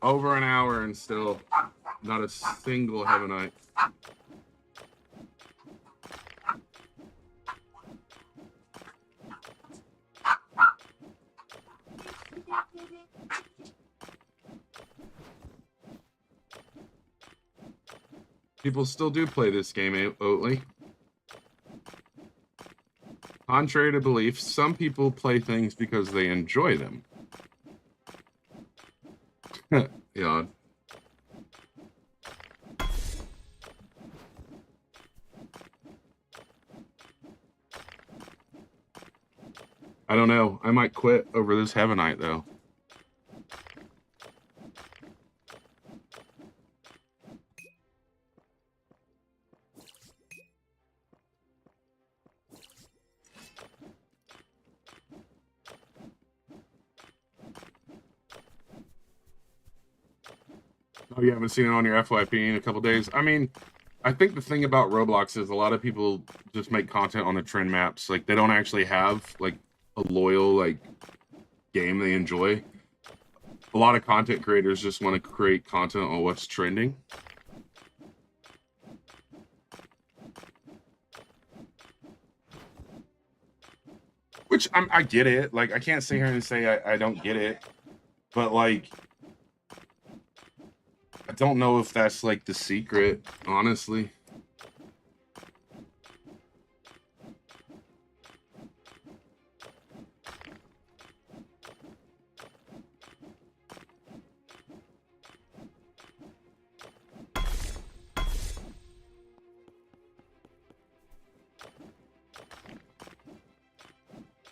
Over an hour and still not a single Heavenite. People still do play this game, Oatly. Contrary to belief, some people play things because they enjoy them. Yeah. I don't know. I might quit over this Heavenite, though. Oh, you haven't seen it on your FYP in a couple days? I mean, I think the thing about Roblox is a lot of people just make content on the trend maps. Like, they don't actually have, like, a loyal, like, game they enjoy. A lot of content creators just want to create content on what's trending. Which, I get it. Like, I can't sit here and say I don't get it. But, like, I don't know if that's, like, the secret, honestly.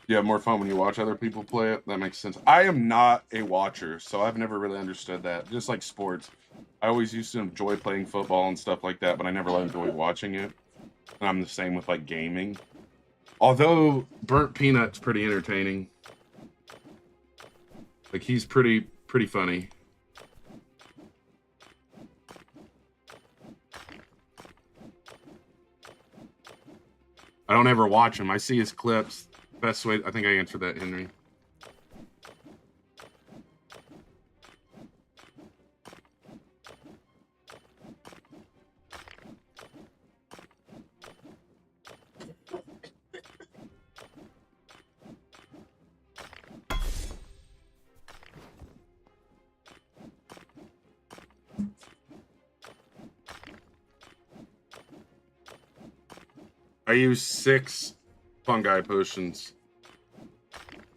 You have more fun when you watch other people play it. That makes sense. I am not a watcher, so I've never really understood that. Just like sports, I always used to enjoy playing football and stuff like that, but I never really enjoyed watching it. And I'm the same with like gaming. Although Burnt Peanut's pretty entertaining. Like he's pretty funny. I don't ever watch him. I see his clips. Best way, I think I answered that, Henry. I used 6 fungi potions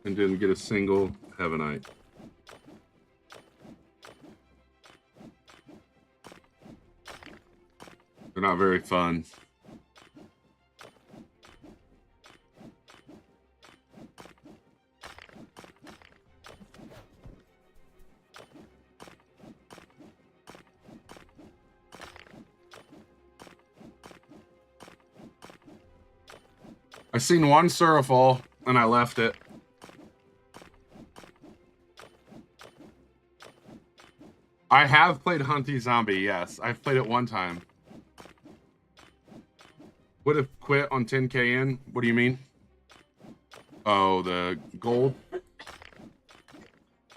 and didn't get a single Heavenite. They're not very fun. I seen one Surafall and I left it. I have played Hunty Zombie, yes. I've played it one time. Would have quit on 10k in? What do you mean? Oh, the gold?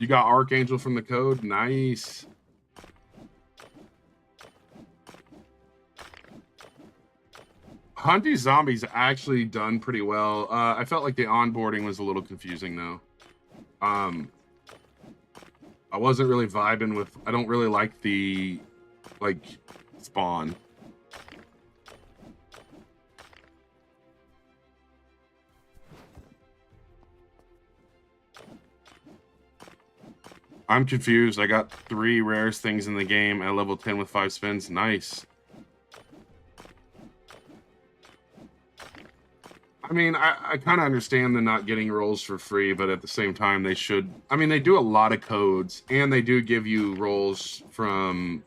You got Archangel from the code? Nice. Hunty Zombie's actually done pretty well. I felt like the onboarding was a little confusing though. I wasn't really vibing with. I don't really like the spawn. I'm confused. I got 3 rarest things in the game at level 10 with 5 spins. Nice. I mean, I kind of understand the not getting rolls for free, but at the same time, they should. I mean, they do a lot of codes, and they do give you rolls from,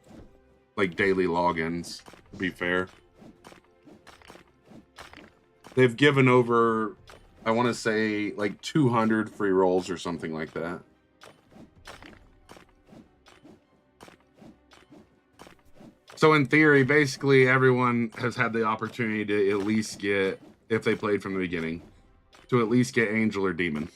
like, daily logins, to be fair. They've given over, I want to say, like, 200 free rolls or something like that. So in theory, basically, everyone has had the opportunity to at least get, if they played from the beginning, to at least get Angel or Demon.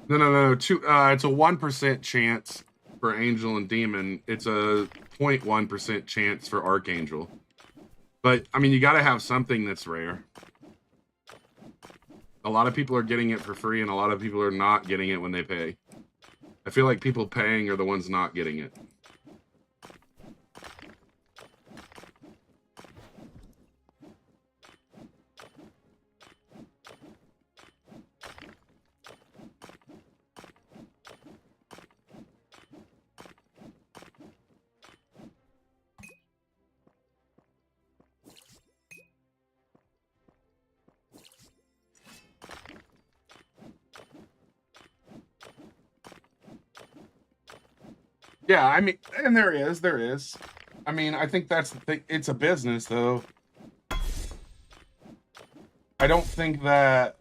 No. It's a 1% chance for Angel and Demon. It's a 0.1% chance for Archangel. But, I mean, you gotta have something that's rare. A lot of people are getting it for free, and a lot of people are not getting it when they pay. I feel like people paying are the ones not getting it. Yeah, I mean, and there is. I mean, I think that's the thing. It's a business, though. I don't think that.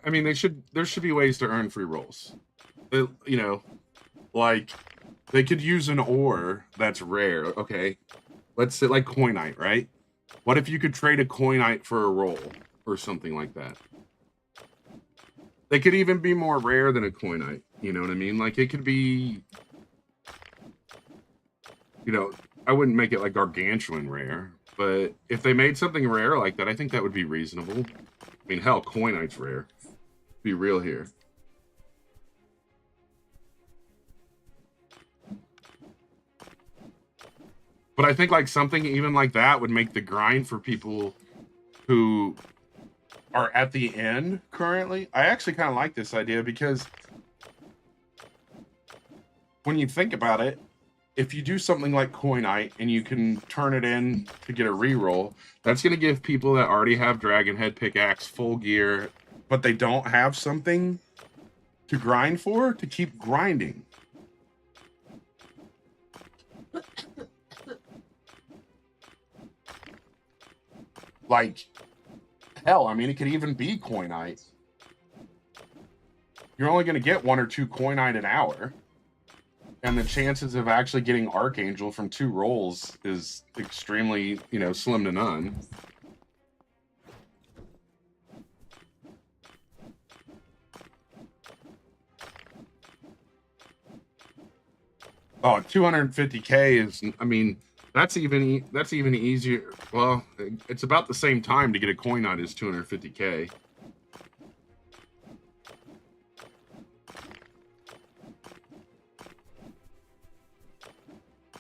I mean, there should be ways to earn free rolls. You know, like they could use an ore that's rare. Okay, let's say like coinite, right? What if you could trade a coinite for a roll or something like that? They could even be more rare than a coinite. You know what I mean? Like it could be, you know, I wouldn't make it like gargantuan rare, but if they made something rare like that, I think that would be reasonable. I mean, hell, coinite's rare. Be real here. But I think like something even like that would make the grind for people who are at the end currently. I actually kind of like this idea because when you think about it, if you do something like coinite and you can turn it in to get a reroll, that's going to give people that already have dragon head pickaxe full gear, but they don't have something to grind for to keep grinding. Like, hell, I mean, it could even be coinite. You're only going to get 1 or 2 coinite an hour. And the chances of actually getting Archangel from 2 rolls is extremely, you know, slim to none. Oh, 250K is, I mean, that's even easier. Well, it's about the same time to get a coinite as 250K.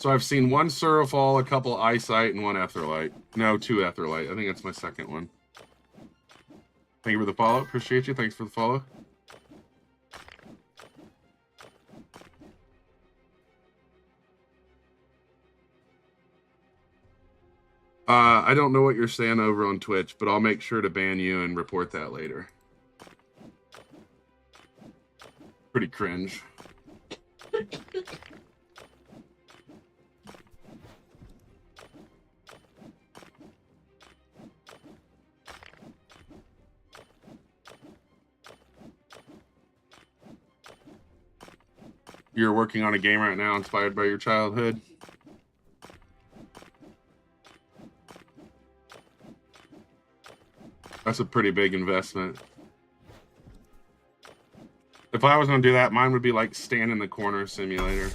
So I've seen 1 Surafall, a couple Eyesight, and 1 Etherlight. No, 2 Etherlight. I think that's my second one. Thank you for the follow. Appreciate you. Thanks for the follow. I don't know what you're saying over on Twitch, but I'll make sure to ban you and report that later. Pretty cringe. You're working on a game right now inspired by your childhood? That's a pretty big investment. If I was going to do that, mine would be like Stand in the Corner Simulator.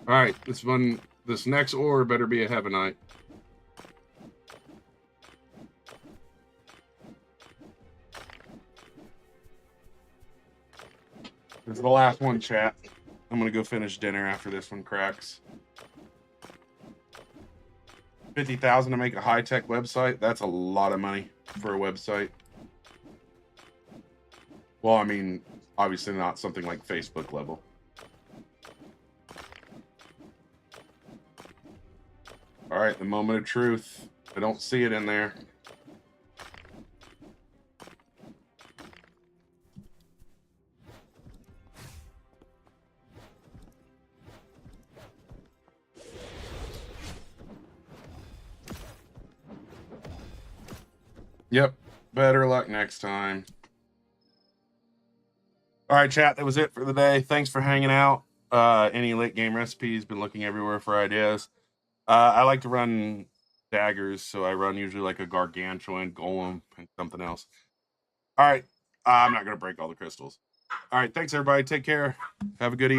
All right, this next ore better be a Heavenite. This is the last one, chat. I'm gonna go finish dinner after this one cracks. 50,000 to make a high-tech website. That's a lot of money for a website. Well, I mean, obviously not something like Facebook level. All right, the moment of truth. I don't see it in there. Yep. Better luck next time. All right, chat. That was it for the day. Thanks for hanging out. Any late game recipes? Been looking everywhere for ideas. I like to run daggers, so I run usually like a gargantuan, golem, and something else. All right. I'm not going to break all the crystals. All right. Thanks, everybody. Take care. Have a good evening.